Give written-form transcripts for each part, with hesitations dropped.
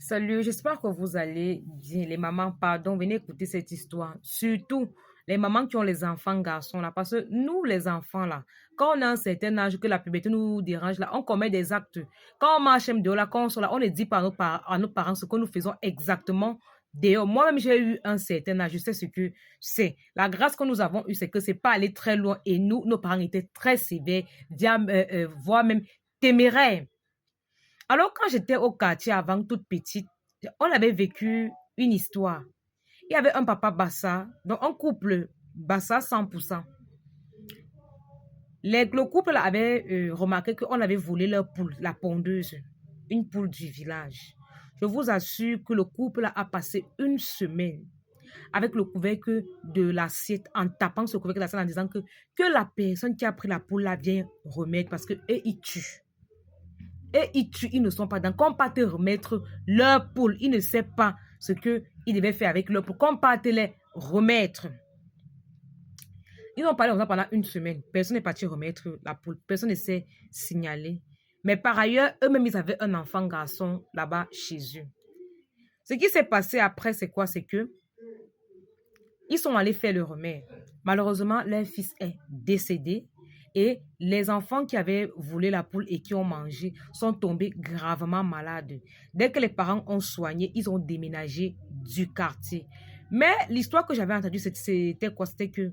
Salut, j'espère que vous allez bien. Les mamans, pardon, venez écouter cette histoire. Surtout les mamans qui ont les enfants garçons là. Parce que nous, les enfants là, quand on a un certain âge que la puberté nous dérange là, on commet des actes. Quand on marche dehors là, quand on sort là, on ne dit pas à nos parents ce que nous faisons exactement dehors. Moi-même, j'ai eu un certain âge. Je sais ce que c'est. La grâce que nous avons eue, c'est que c'est pas allé très loin. Et nous, nos parents étaient très sévères, voire même téméraires. Alors, quand j'étais au quartier avant, toute petite, on avait vécu une histoire. Il y avait un papa Bassa, donc un couple Bassa 100%. Le couple avait remarqué qu'on avait volé leur poule, la pondeuse, une poule du village. Je vous assure que le couple a passé une semaine avec le couvercle de l'assiette, en tapant ce couvercle de l'assiette en disant que la personne qui a pris la poule là vient remettre parce que eux, ils tuent. Et ils ne sont pas dans. Qu'on parte remettre leur poule. Ils ne savent pas ce qu'ils devaient faire avec leur poule. Qu'on parte les remettre. Ils ont parlé pendant une semaine. Personne n'est parti remettre la poule. Personne ne s'est signalé. Mais par ailleurs, eux-mêmes, ils avaient un enfant garçon là-bas chez eux. Ce qui s'est passé après, c'est quoi? C'est que ils sont allés faire le remède. Malheureusement, leur fils est décédé. Et les enfants qui avaient volé la poule et qui ont mangé sont tombés gravement malades. Dès que les parents ont soigné, ils ont déménagé du quartier. Mais l'histoire que j'avais entendue, c'était quoi? C'était que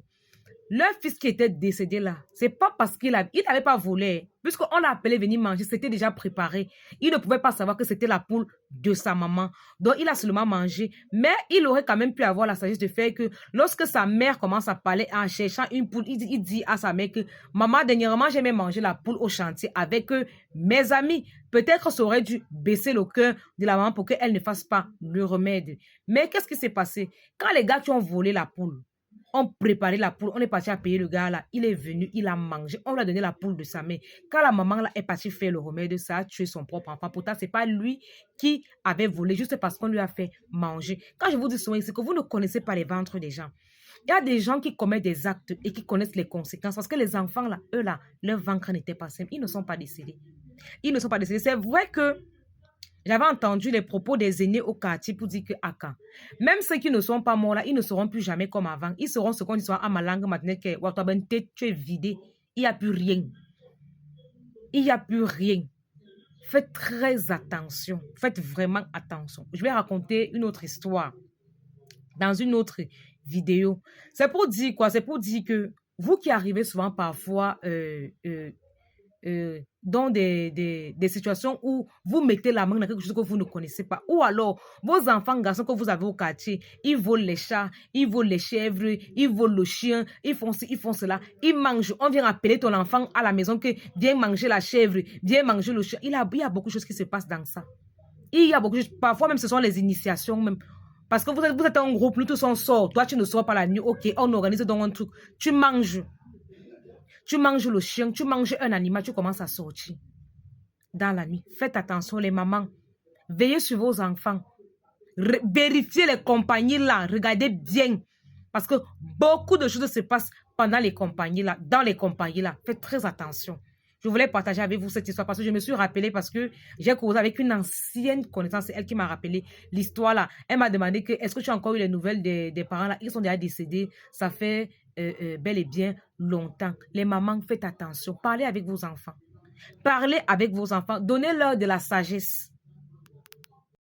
leur fils qui était décédé là, c'est pas parce qu'il n'avait pas volé. Puisqu'on l'a appelé venir manger, c'était déjà préparé. Il ne pouvait pas savoir que c'était la poule de sa maman. Donc, il a seulement mangé. Mais il aurait quand même pu avoir la sagesse de faire que lorsque sa mère commence à parler en cherchant une poule, il dit à sa mère que maman, dernièrement, j'ai même mangé la poule au chantier avec mes amis. Peut-être ça aurait dû baisser le cœur de la maman pour qu'elle ne fasse pas le remède. Mais qu'est-ce qui s'est passé? Quand les gars qui ont volé la poule, on préparait la poule, on est parti à payer le gars là, il est venu, il a mangé, on lui a donné la poule de sa mère. Quand la maman là est partie faire le remède, ça a tué son propre enfant. Pourtant, c'est pas lui qui avait volé, juste parce qu'on lui a fait manger. Quand je vous dis souvent, c'est que vous ne connaissez pas les ventres des gens. Il y a des gens qui commettent des actes et qui connaissent les conséquences parce que les enfants là, eux là, leur ventre n'était pas simple, ils ne sont pas décédés. Ils ne sont pas décédés. C'est vrai que j'avais entendu les propos des aînés au quartier pour dire que quand même ceux qui ne sont pas morts là, ils ne seront plus jamais comme avant. Ils seront ce qu'on dit à ma langue maternelle que tu es vidé. Il n'y a plus rien. Il n'y a plus rien. Faites très attention. Faites vraiment attention. Je vais raconter une autre histoire dans une autre vidéo. C'est pour dire quoi? C'est pour dire que vous qui arrivez souvent parfois dans des situations où vous mettez la main dans quelque chose que vous ne connaissez pas. Ou alors, vos enfants garçons que vous avez au quartier, ils volent les chats, ils volent les chèvres, ils volent le chien, ils font ci, ils font cela, ils mangent. On vient appeler ton enfant à la maison que viens manger la chèvre, viens manger le chien. Il y a beaucoup de choses qui se passent dans ça. Il y a beaucoup de choses, parfois même ce sont les initiations même. Parce que vous êtes un groupe, nous tous on sort. Toi, tu ne sors pas la nuit. Ok, on organise donc un truc. Tu manges. Tu manges le chien, tu manges un animal, tu commences à sortir dans la nuit. Faites attention les mamans. Veillez sur vos enfants. Vérifiez les compagnies là. Regardez bien. Parce que beaucoup de choses se passent pendant les compagnies là, dans les compagnies là. Faites très attention. Je voulais partager avec vous cette histoire parce que je me suis rappelé parce que j'ai causé avec une ancienne connaissance, c'est elle qui m'a rappelé l'histoire là. Elle m'a demandé que est-ce que tu as encore eu les nouvelles des parents là? Ils sont déjà décédés. Ça fait bel et bien longtemps. Les mamans, faites attention. Parlez avec vos enfants. Parlez avec vos enfants. Donnez-leur de la sagesse.